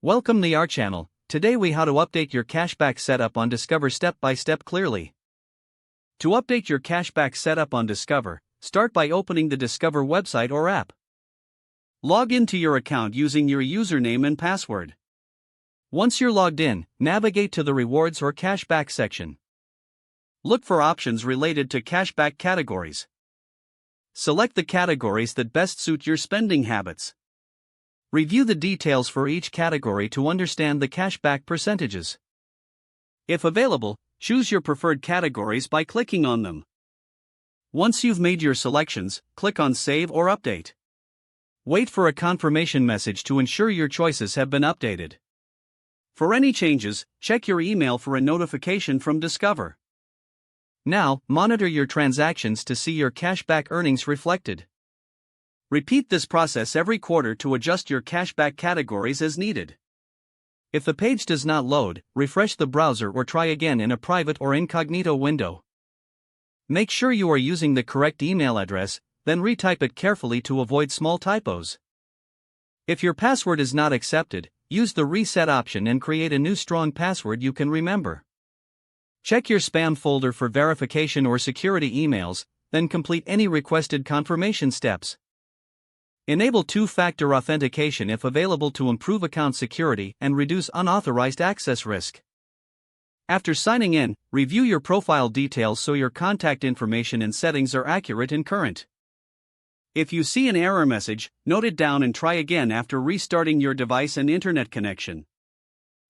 Welcome to our channel. Today we how to update your cashback setup on Discover step by step clearly. To update your cashback setup on Discover, start by opening the Discover website or app. Log into your account using your username and password. Once you're logged in, navigate to the Rewards or Cashback section. Look for options related to cashback categories. Select the categories that best suit your spending habits. Review the details for each category to understand the cashback percentages. If available, choose your preferred categories by clicking on them. Once you've made your selections, click on Save or Update. Wait for a confirmation message to ensure your choices have been updated. For any changes, check your email for a notification from Discover. Now, monitor your transactions to see your cashback earnings reflected. Repeat this process every quarter to adjust your cashback categories as needed. If the page does not load, refresh the browser or try again in a private or incognito window. Make sure you are using the correct email address, then retype it carefully to avoid small typos. If your password is not accepted, use the reset option and create a new strong password you can remember. Check your spam folder for verification or security emails, then complete any requested confirmation steps. Enable two-factor authentication if available to improve account security and reduce unauthorized access risk. After signing in, review your profile details so your contact information and settings are accurate and current. If you see an error message, note it down and try again after restarting your device and internet connection.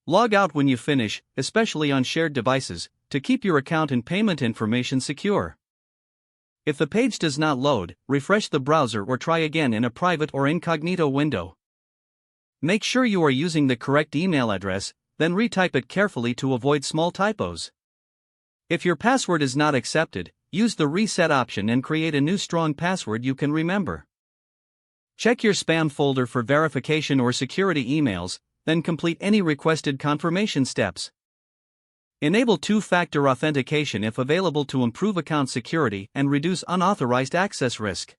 Log out when you finish, especially on shared devices, to keep your account and payment information secure. If the page does not load, refresh the browser or try again in a private or incognito window. Make sure you are using the correct email address, then retype it carefully to avoid small typos. If your password is not accepted, use the reset option and create a new strong password you can remember. Check your spam folder for verification or security emails, then complete any requested confirmation steps. Enable two-factor authentication if available to improve account security and reduce unauthorized access risk.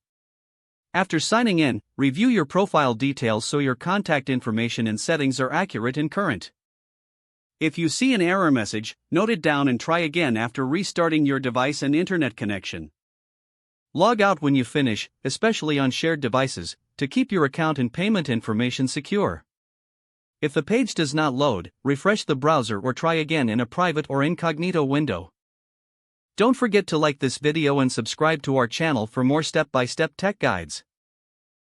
After signing in, review your profile details so your contact information and settings are accurate and current. If you see an error message, note it down and try again after restarting your device and internet connection. Log out when you finish, especially on shared devices, to keep your account and payment information secure. If the page does not load, refresh the browser or try again in a private or incognito window. Don't forget to like this video and subscribe to our channel for more step-by-step tech guides.